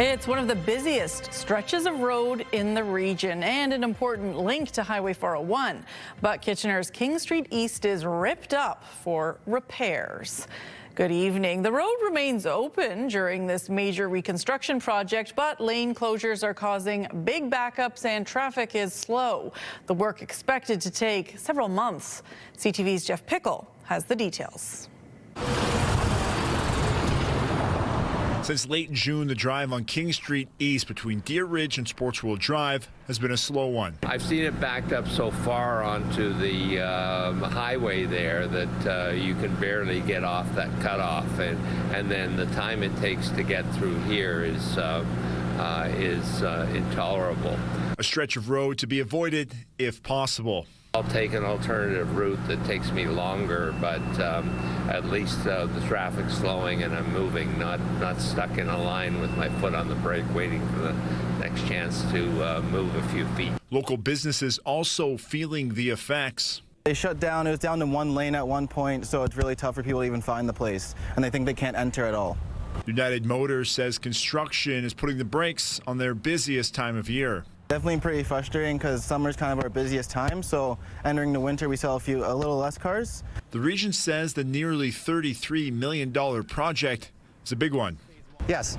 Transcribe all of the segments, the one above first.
It's one of the busiest stretches of road in the region and an important link to Highway 401. But Kitchener's King Street East is ripped up for repairs. Good evening. The road remains open during this major reconstruction project, but lane closures are causing big backups and traffic is slow. The work expected to take several months. CTV's Jeff Pickle has the details. Since late June, the drive on King Street East between Deer Ridge and Sportsworld Drive has been a slow one. I've seen it backed up so far onto the highway there that you can barely get off that cutoff, and then the time it takes to get through here is intolerable. A stretch of road to be avoided if possible. I'll take an alternative route that takes me longer, but at least the traffic's slowing and I'm moving, not stuck in a line with my foot on the brake waiting for the next chance to move a few feet. Local businesses also feeling the effects. They shut down. It was down to one lane at one point, so it's really tough for people to even find the place, and they think they can't enter at all. United Motors says construction is putting the brakes on their busiest time of year. Definitely pretty frustrating because summer's kind of our busiest time, so entering the winter we saw a little less cars. The region says the nearly $33 million project is a big one. Yes,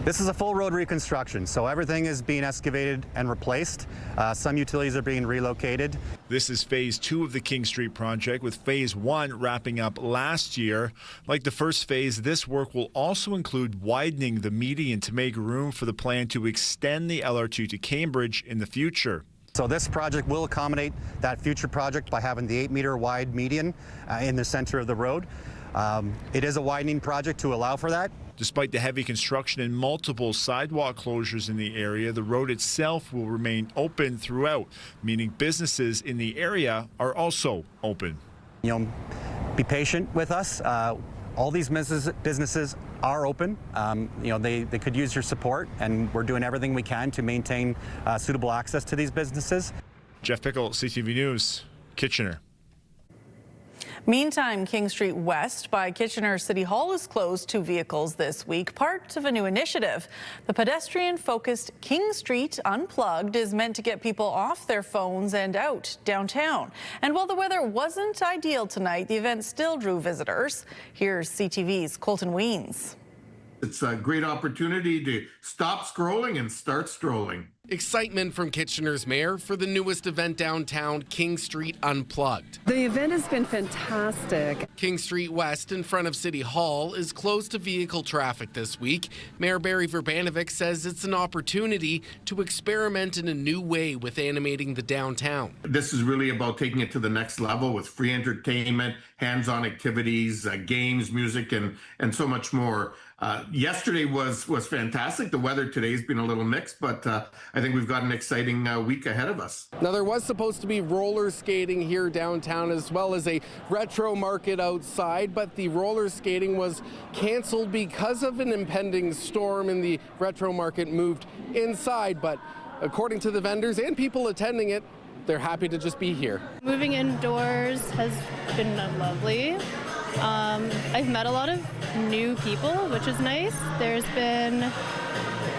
this is a full road reconstruction, so everything is being excavated and replaced. Some utilities are being relocated. This is phase 2 of the King Street project, with phase 1 wrapping up last year. Like the first phase, this work will also include widening the median to make room for the plan to extend the LR2 to Cambridge in the future. So this project will accommodate that future project by having the 8-meter wide median in the center of the road. It is a widening project to allow for that. Despite the heavy construction and multiple sidewalk closures in the area, the road itself will remain open throughout, meaning businesses in the area are also open. You know, be patient with us. All these businesses are open. You know, they could use your support, and we're doing everything we can to maintain suitable access to these businesses. Jeff Pickle, CTV News, Kitchener. Meantime, King Street West by Kitchener City Hall is closed to vehicles this week, part of a new initiative. The pedestrian-focused King Street Unplugged is meant to get people off their phones and out downtown. And while the weather wasn't ideal tonight, the event still drew visitors. Here's CTV's Colton Weens. It's a great opportunity to stop scrolling and start strolling. Excitement from Kitchener's mayor for the newest event downtown, King Street Unplugged. The event has been fantastic. King Street West in front of City Hall is closed to vehicle traffic this week. Mayor Barry Verbanovic says it's an opportunity to experiment in a new way with animating the downtown. This is really about taking it to the next level with free entertainment, hands-on activities, games, music, and so much more. Yesterday was fantastic. The weather today has been a little mixed, but I think we've got an exciting week ahead of us. Now, there was supposed to be roller skating here downtown as well as a retro market outside, but the roller skating was canceled because of an impending storm and the retro market moved inside. But according to the vendors and people attending it, they're happy to just be here. Moving indoors has been lovely. I've met a lot of new people, which is nice. There's been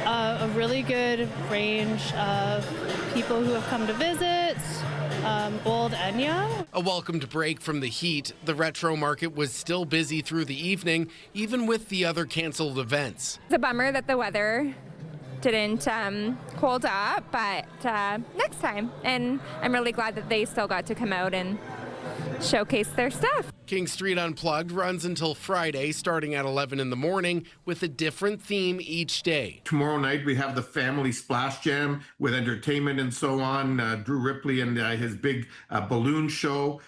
a really good range of people who have come to visit, old and young. A welcomed break from the heat. The retro market was still busy through the evening, even with the other canceled events. It's a bummer that the weather didn't hold up, but next time. And I'm really glad that they still got to come out and showcase their stuff. King Street Unplugged runs until Friday, starting at 11 in the morning, with a different theme each day. Tomorrow night we have the Family Splash Jam with entertainment and so on. Drew Ripley and his big balloon show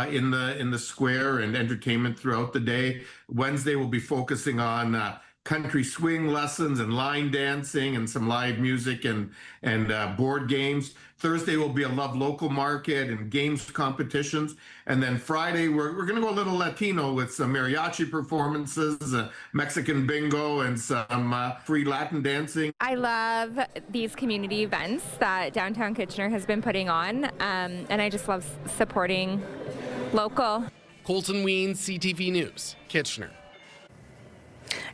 in the square, and entertainment throughout the day. Wednesday we'll be focusing on country swing lessons and line dancing and some live music and board games. Thursday will be a Love Local market and games competitions. And then Friday, we're going to go a little Latino with some mariachi performances, Mexican bingo, and some free Latin dancing. I love these community events that downtown Kitchener has been putting on, and I just love supporting local. Colton Weens, CTV News, Kitchener.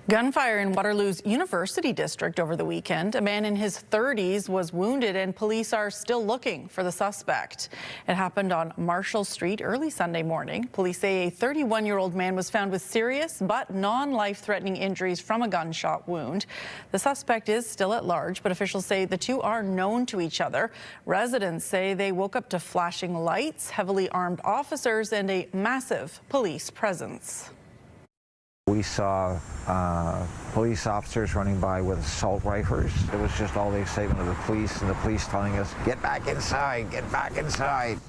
Gunfire in Waterloo's University District over the weekend. A man in his 30s was wounded and police are still looking for the suspect. It happened on Marshall Street early Sunday morning. Police say a 31-year-old man was found with serious but non-life-threatening injuries from a gunshot wound. The suspect is still at large, but officials say the two are known to each other. Residents say they woke up to flashing lights, heavily armed officers, and a massive police presence. We saw police officers running by with assault rifles. It was just all the excitement of the police and the police telling us, get back inside, get back inside.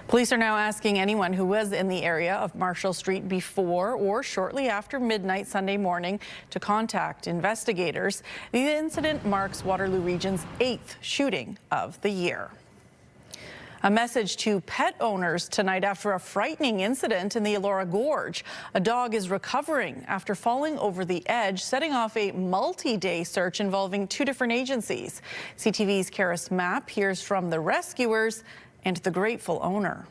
Police are now asking anyone who was in the area of Marshall Street before or shortly after midnight Sunday morning to contact investigators. The incident marks Waterloo Region's 8th shooting of the year. A message to pet owners tonight after a frightening incident in the Elora Gorge. A dog is recovering after falling over the edge, setting off a multi-day search involving 2 different agencies. CTV's Karis Mapp hears from the rescuers and the grateful owner.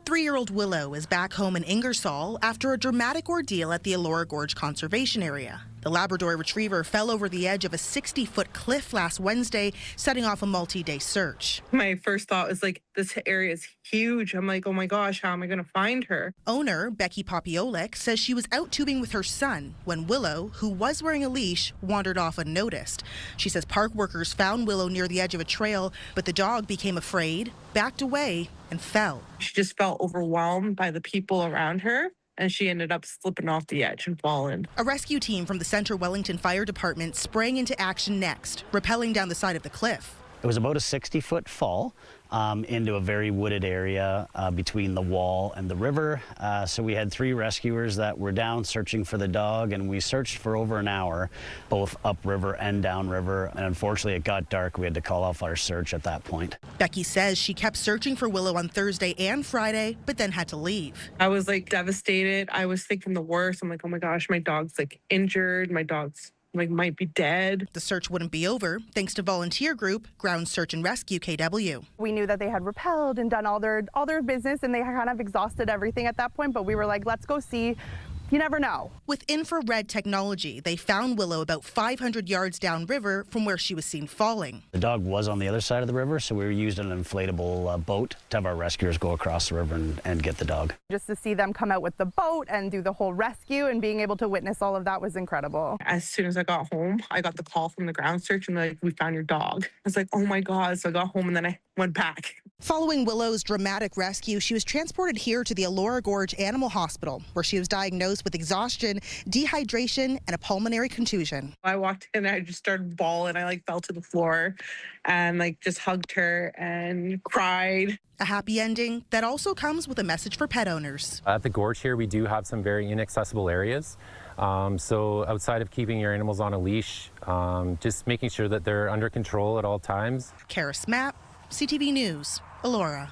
3-year-old Willow is back home in Ingersoll after a dramatic ordeal at the Elora Gorge Conservation Area. The Labrador Retriever fell over the edge of a 60-foot cliff last Wednesday, setting off a multi-day search. My first thought was like, this area is huge. I'm like, oh my gosh, how am I going to find her? Owner Becky Popiolik says she was out tubing with her son when Willow, who was wearing a leash, wandered off unnoticed. She says park workers found Willow near the edge of a trail, but the dog became afraid, backed away, and fell. She just felt overwhelmed by the people around her, and she ended up slipping off the edge and falling. A rescue team from the Centre Wellington Fire Department sprang into action next, rappelling down the side of the cliff. It was about a 60-foot fall into a very wooded area between the wall and the river. So we had 3 rescuers that were down searching for the dog, and we searched for over an hour, both upriver and downriver. And unfortunately, it got dark. We had to call off our search at that point. Becky says she kept searching for Willow on Thursday and Friday, but then had to leave. I was like devastated. I was thinking the worst. I'm like, oh my gosh, my dog's like injured. My dog's like might be dead. The search wouldn't be over thanks to volunteer group Ground Search and Rescue KW. We knew that they had rappelled and done all their business, and they kind of exhausted everything at that point, but we were like, let's go see. You never know. With infrared technology, they found Willow about 500 yards downriver from where she was seen falling. The dog was on the other side of the river, so we used an inflatable boat to have our rescuers go across the river and get the dog. Just to see them come out with the boat and do the whole rescue and being able to witness all of that was incredible. As soon as I got home, I got the call from the ground search and like, we found your dog. I was like, oh my God. So I got home and then I went back. Following Willow's dramatic rescue, she was transported here to the Elora Gorge Animal Hospital, where she was diagnosed with exhaustion, dehydration, and a pulmonary contusion. I walked in, I just started bawling. I like fell to the floor and like just hugged her and cried. A happy ending that also comes with a message for pet owners. At the gorge here, we do have some very inaccessible areas. So outside of keeping your animals on a leash, just making sure that they're under control at all times. Karis Mapp, CTV News, Elora.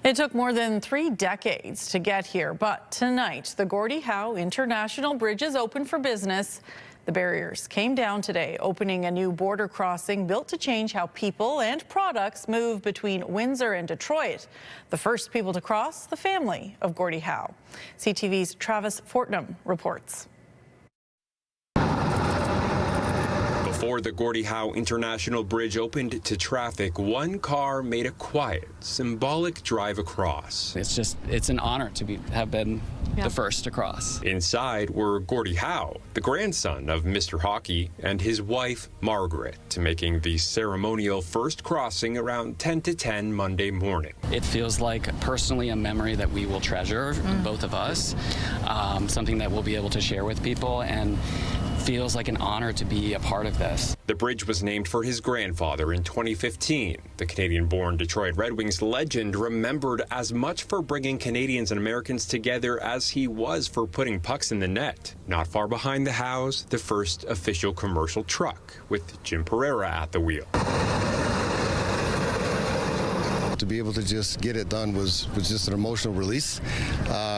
It took more than 3 decades to get here, but tonight the Gordie Howe International Bridge is open for business. The barriers came down today, opening a new border crossing built to change how people and products move between Windsor and Detroit. The first people to cross, the family of Gordie Howe. CTV's Travis Fortnum reports. Before the Gordie Howe International Bridge opened to traffic, one car made a quiet, symbolic drive across. It's an honor to have been the first to cross. Inside were Gordie Howe, the grandson of Mr. Hockey, and his wife, Margaret, making the ceremonial first crossing around 10 to 10 Monday morning. It feels like personally a memory that we will treasure, both of us, something that we'll be able to share with people, and feels like an honor to be a part of this. The bridge was named for his grandfather in 2015. The Canadian-born Detroit Red Wings legend remembered as much for bringing Canadians and Americans together as he was for putting pucks in the net. Not far behind the Howes, the first official commercial truck with Jim Pereira at the wheel. to be able to just get it done was just an emotional release.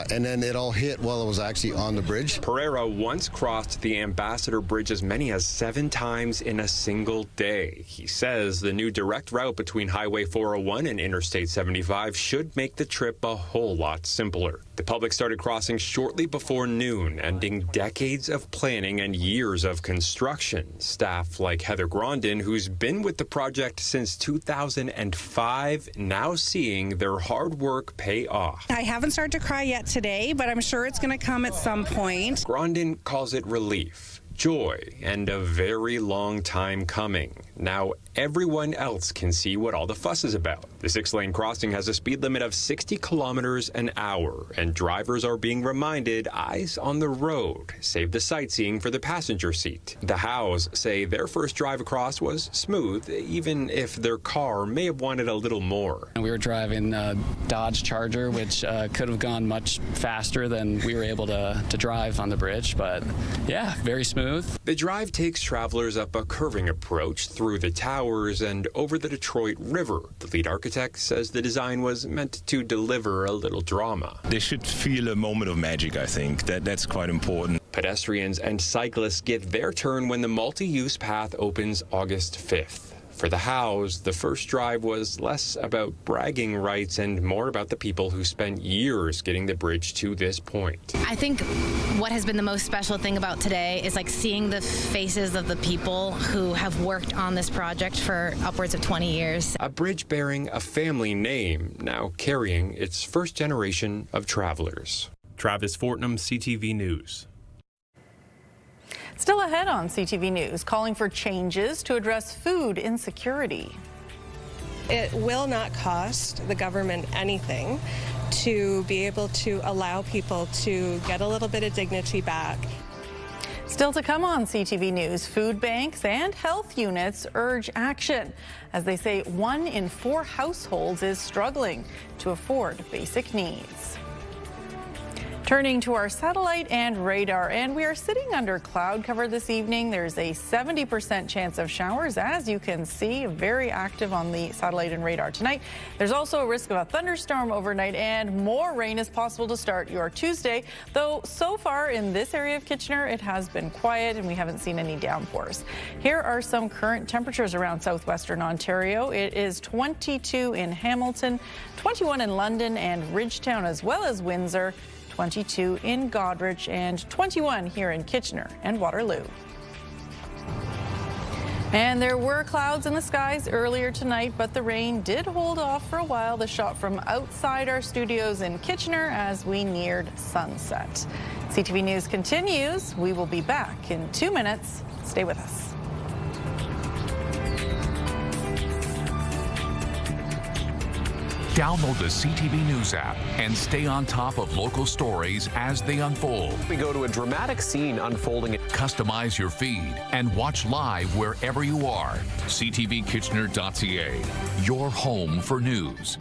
And then it all hit while I was actually on the bridge. Pereira once crossed the Ambassador Bridge as many as 7 times in a single day. He says the new direct route between Highway 401 and Interstate 75 should make the trip a whole lot simpler. The public started crossing shortly before noon, ending decades of planning and years of construction. Staff like Heather Grondin, who's been with the project since 2005, now seeing their hard work pay off. I haven't started to cry yet today, but I'm sure it's going to come at some point. Grondin calls it relief, joy, and a very long time coming. Now everyone else can see what all the fuss is about. The 6-lane crossing has a speed limit of 60 kilometers an hour, and drivers are being reminded eyes on the road. Save the sightseeing for the passenger seat. The Howes say their first drive across was smooth, even if their car may have wanted a little more. We were driving a Dodge Charger, which could have gone much faster than we were able to drive on the bridge, but yeah, very smooth. The drive takes travelers up a curving approach through the towers and over the Detroit River. The lead architect says the design was meant to deliver a little drama. They should feel a moment of magic, I think. That's quite important. Pedestrians and cyclists get their turn when the multi-use path opens August 5th. For the Howes, the first drive was less about bragging rights and more about the people who spent years getting the bridge to this point. I think what has been the most special thing about today is like seeing the faces of the people who have worked on this project for upwards of 20 years. A bridge bearing a family name, now carrying its first generation of travelers. Travis Fortnum, CTV News. Still ahead on CTV News, calling for changes to address food insecurity. It will not cost the government anything to be able to allow people to get a little bit of dignity back. Still to come on CTV News, food banks and health units urge action as they say 1 in 4 households is struggling to afford basic needs. Turning to our satellite and radar, and we are sitting under cloud cover this evening. There's a 70% chance of showers, as you can see, very active on the satellite and radar tonight. There's also a risk of a thunderstorm overnight, and more rain is possible to start your Tuesday, though so far in this area of Kitchener, it has been quiet and we haven't seen any downpours. Here are some current temperatures around southwestern Ontario. It is 22 in Hamilton, 21 in London and Ridgetown, as well as Windsor, 22 in Goderich, and 21 here in Kitchener and Waterloo. And there were clouds in the skies earlier tonight, but the rain did hold off for a while. The shot from outside our studios in Kitchener as we neared sunset. CTV News continues. We will be back in 2 minutes. Stay with us. Download the CTV News app and stay on top of local stories as they unfold. We go to a dramatic scene unfolding. Customize your feed and watch live wherever you are. CTVKitchener.ca, your home for news.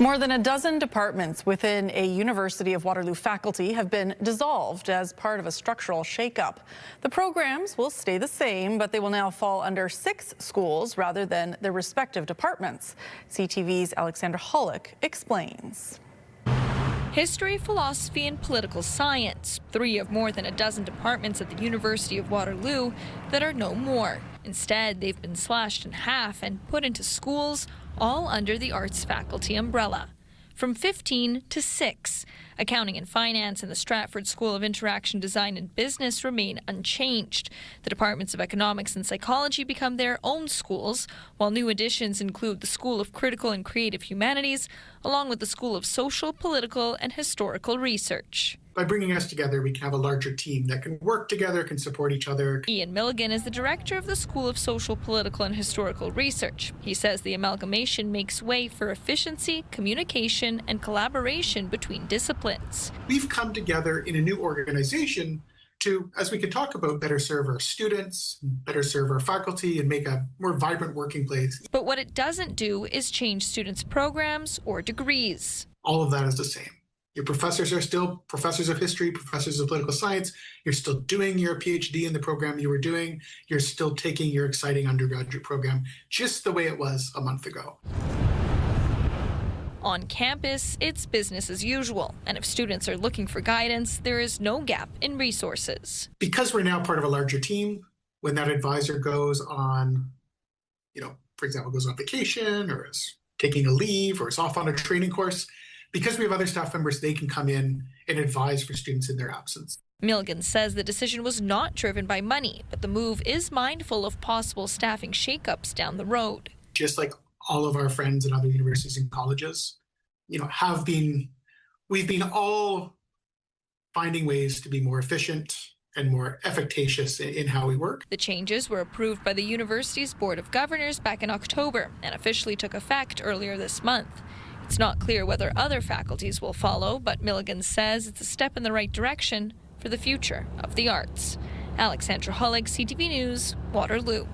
More than a dozen departments within a University of Waterloo faculty have been dissolved as part of a structural shakeup. The programs will stay the same, but they will now fall under 6 schools rather than their respective departments. CTV's Alexandra Hollick explains. History, philosophy, and political science, 3 of more than a dozen departments at the University of Waterloo that are no more. Instead, they've been slashed in half and put into schools, all under the arts faculty umbrella. From 15 to 6. Accounting and finance and the Stratford School of Interaction Design and Business remain unchanged. The departments of economics and psychology become their own schools, while new additions include the School of Critical and Creative Humanities, along with the School of Social, Political, and Historical Research. By bringing us together, we can have a larger team that can work together, can support each other. Ian Milligan is the director of the School of Social, Political, and Historical Research. He says the amalgamation makes way for efficiency, communication, and collaboration between disciplines. We've come together in a new organization to, as we can talk about, better serve our students, better serve our faculty, and make a more vibrant working place. But what it doesn't do is change students' programs or degrees. All of that is the same. Your professors are still professors of history, professors of political science. You're still doing your PhD in the program you were doing. You're still taking your exciting undergraduate program just the way it was a month ago. On campus, it's business as usual, and if students are looking for guidance, there is no gap in resources. Because we're now part of a larger team, when that advisor goes on, for example, goes on vacation or is taking a leave or is off on a training course, because we have other staff members, they can come in and advise for students in their absence. Milligan says the decision was not driven by money, but the move is mindful of possible staffing shakeups down the road. Just like all of our friends at other universities and colleges, we've been all finding ways to be more efficient and more efficacious in how we work. The changes were approved by the university's Board of Governors back in October and officially took effect earlier this month. It's not clear whether other faculties will follow, but Milligan says it's a step in the right direction for the future of the arts. Alexandra Hullig, CTV News, Waterloo.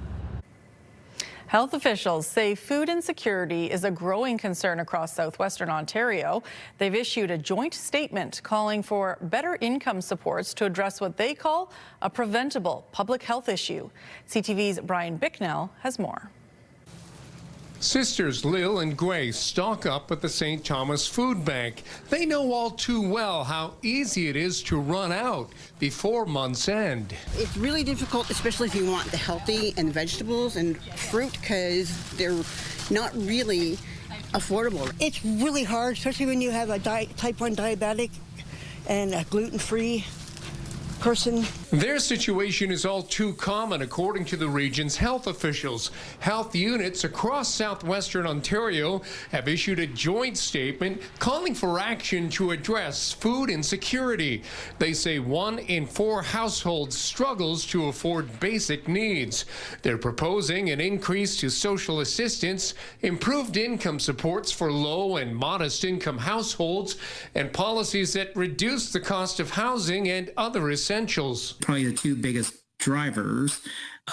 Health officials say food insecurity is a growing concern across southwestern Ontario. They've issued a joint statement calling for better income supports to address what they call a preventable public health issue. CTV's Brian Bicknell has more. Sisters Lil and Grace stock up at the St. Thomas Food Bank. They know all too well how easy it is to run out before month's end. It's really difficult, especially if you want the healthy and vegetables and fruit, because they're not really affordable. It's really hard, especially when you have a type 1 diabetic and a gluten-free person. Their situation is all too common, according to the region's health officials. Health units across southwestern Ontario have issued a joint statement calling for action to address food insecurity. They say 1 in 4 households struggles to afford basic needs. They're proposing an increase to social assistance, improved income supports for low and modest income households, and policies that reduce the cost of housing and other essentials. Probably the two biggest drivers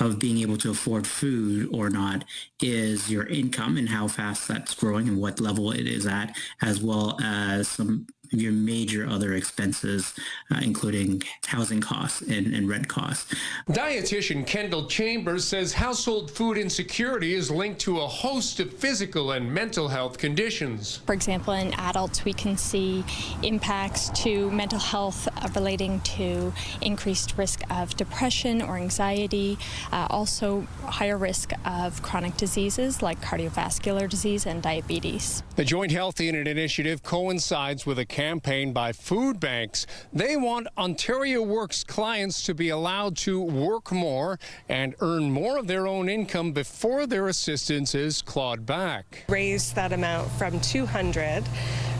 of being able to afford food or not is your income and how fast that's growing and what level it is at, as well as some of your major other expenses, including housing costs and rent costs. Dietitian Kendall Chambers says household food insecurity is linked to a host of physical and mental health conditions. For example, in adults, we can see impacts to mental health relating to increased risk of depression or anxiety, also higher risk of chronic diseases like cardiovascular disease and diabetes. The Joint Health Unit initiative coincides with a campaign by food banks. They want Ontario Works clients to be allowed to work more and earn more of their own income before their assistance is clawed back. Raise that amount from 200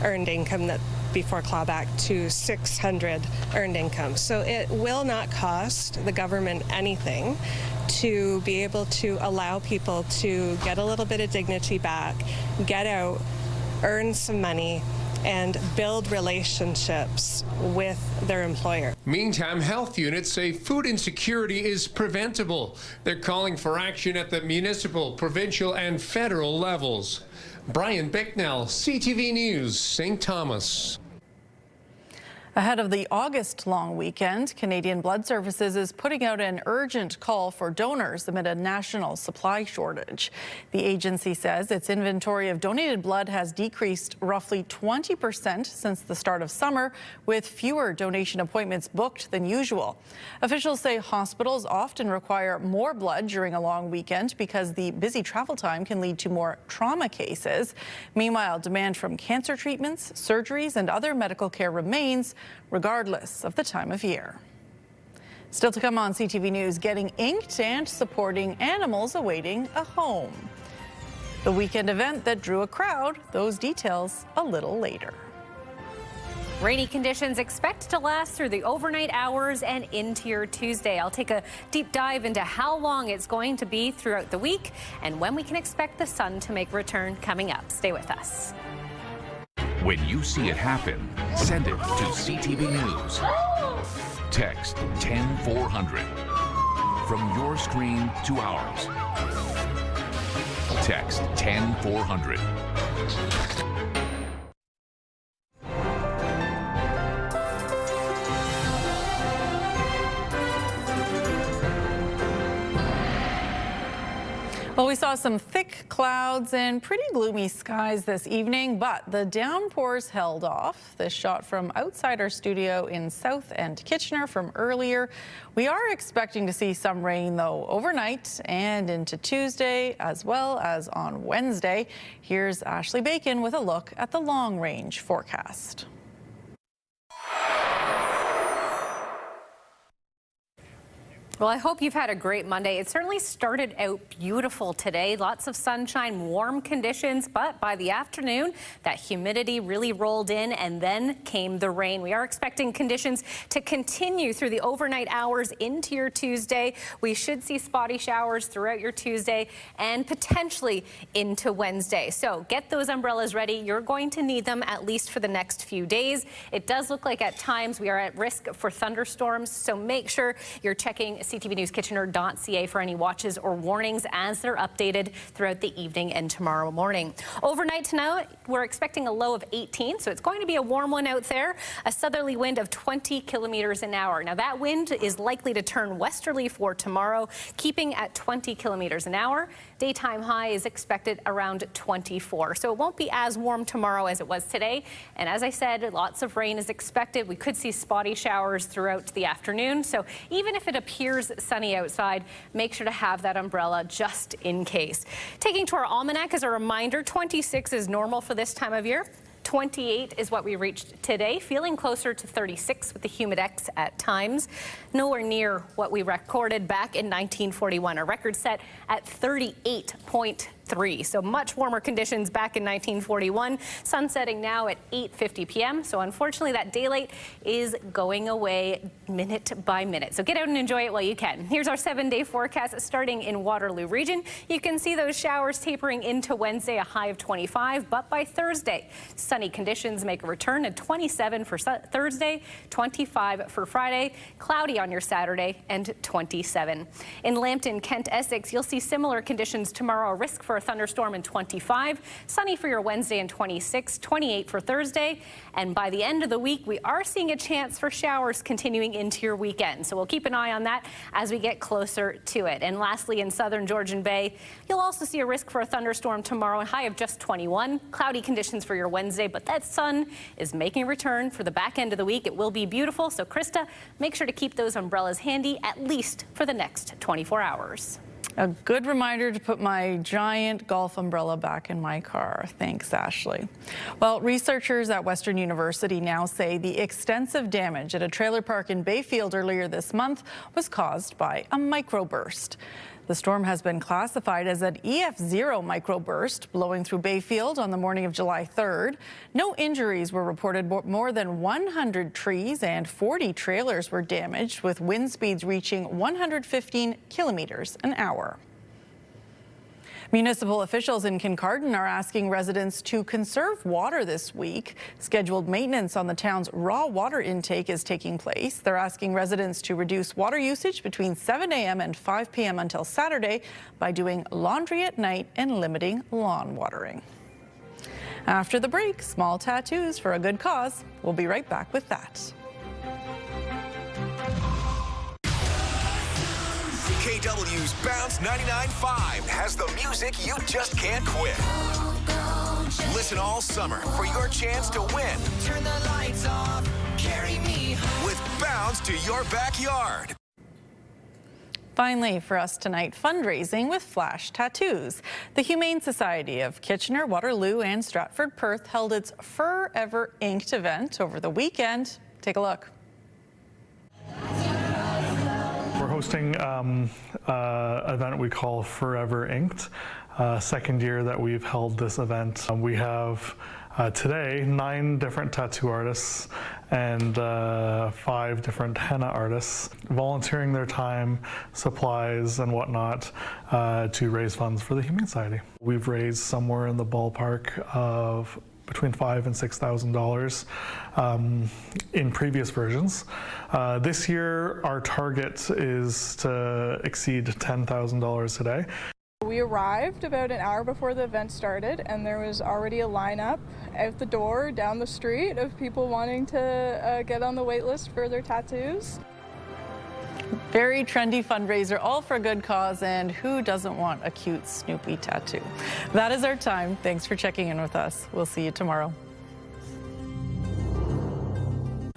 earned income that before clawback to 600 earned income. So it will not cost the government anything to be able to allow people to get a little bit of dignity back, get out, earn some money, and build relationships with their employer. Meantime, health units say food insecurity is preventable. They're calling for action at the municipal, provincial, and federal levels. Brian Bicknell, CTV News, St. Thomas. Ahead of the August long weekend, Canadian Blood Services is putting out an urgent call for donors amid a national supply shortage. The agency says its inventory of donated blood has decreased roughly 20% since the start of summer, with fewer donation appointments booked than usual. Officials say hospitals often require more blood during a long weekend because the busy travel time can lead to more trauma cases. Meanwhile, demand from cancer treatments, surgeries, and other medical care remains, regardless of the time of year. Still to come on CTV News, getting inked and supporting animals awaiting a home. The weekend event that drew a crowd, those details a little later. Rainy conditions expect to last through the overnight hours and into your Tuesday. I'll take a deep dive into how long it's going to be throughout the week and when we can expect the sun to make a return coming up. Stay with us. When you see it happen, send it to CTV News. Text 10400. From your screen to ours. Text 10400. Well, we saw some thick clouds and pretty gloomy skies this evening, but the downpours held off. This shot from outside our studio in South End Kitchener from earlier. We are expecting to see some rain, though, overnight and into Tuesday, as well as on Wednesday. Here's Ashley Bacon with a look at the long-range forecast. Well, I hope you've had a great Monday. It certainly started out beautiful today. Lots of sunshine, warm conditions, but by the afternoon, that humidity really rolled in and then came the rain. We are expecting conditions to continue through the overnight hours into your Tuesday. We should see spotty showers throughout your Tuesday and potentially into Wednesday. So get those umbrellas ready. You're going to need them at least for the next few days. It does look like at times we are at risk for thunderstorms, so make sure you're checking CTVNewsKitchener.ca for any watches or warnings as they're updated throughout the evening and tomorrow morning. Overnight tonight, we're expecting a low of 18, so it's going to be a warm one out there. A southerly wind of 20 kilometers an hour. Now that wind is likely to turn westerly for tomorrow, keeping at 20 kilometers an hour. Daytime high is expected around 24, so it won't be as warm tomorrow as it was today. And as I said, lots of rain is expected. We could see spotty showers throughout the afternoon, so even if it appears sunny outside, make sure to have that umbrella just in case. Taking to our almanac as a reminder, 26 is normal for this time of year. 28 is what we reached today, feeling closer to 36 with the humidex at times. Nowhere near what we recorded back in 1941, a record set at 38.3. So much warmer conditions back in 1941. Sun setting now at 8:50 p.m. So unfortunately that daylight is going away minute by minute. So get out and enjoy it while you can. Here's our 7-day forecast starting in Waterloo region. You can see those showers tapering into Wednesday, a high of 25, but by Thursday, sunny conditions make a return at 27 for Thursday, 25 for Friday, cloudy on your Saturday, and 27. In Lambton, Kent, Essex, you'll see similar conditions tomorrow, a risk for a thunderstorm and 25, sunny for your Wednesday and 26, 28 for Thursday, and by the end of the week, we are seeing a chance for showers continuing into your weekend. So we'll keep an eye on that as we get closer to it. And lastly, in southern Georgian Bay, you'll also see a risk for a thunderstorm tomorrow, a high of just 21, cloudy conditions for your Wednesday, but that sun is making a return for the back end of the week. It will be beautiful. So Krista, make sure to keep those umbrellas handy at least for the next 24 hours. A good reminder to put my giant golf umbrella back in my car. Thanks, Ashley. Well, researchers at Western University now say the extensive damage at a trailer park in Bayfield earlier this month was caused by a microburst. The storm has been classified as an EF0 microburst blowing through Bayfield on the morning of July 3rd. No injuries were reported. More than 100 trees and 40 trailers were damaged, with wind speeds reaching 115 kilometers an hour. Municipal officials in Kincardine are asking residents to conserve water this week. Scheduled maintenance on the town's raw water intake is taking place. They're asking residents to reduce water usage between 7 a.m. and 5 p.m. until Saturday by doing laundry at night and limiting lawn watering. After the break, small tattoos for a good cause. We'll be right back with that. KW's Bounce 99.5 has the music you just can't quit. Listen all summer for your chance to win. Turn the lights off, carry me home. With Bounce to your backyard. Finally, for us tonight, fundraising with flash tattoos. The Humane Society of Kitchener, Waterloo, and Stratford Perth held its Forever Inked event over the weekend. Take a look. We're hosting an event we call Forever Inked. Second year that we've held this event. We have today 9 different tattoo artists and 5 different henna artists volunteering their time, supplies, and whatnot to raise funds for the Humane Society. We've raised somewhere in the ballpark of between $5,000 and $6,000 in previous versions. This year, our target is to exceed $10,000 today. We arrived about an hour before the event started, and there was already a lineup out the door down the street of people wanting to get on the wait list for their tattoos. Very trendy fundraiser, all for a good cause, and who doesn't want a cute Snoopy tattoo? That is our time. Thanks for checking in with us. We'll see you tomorrow.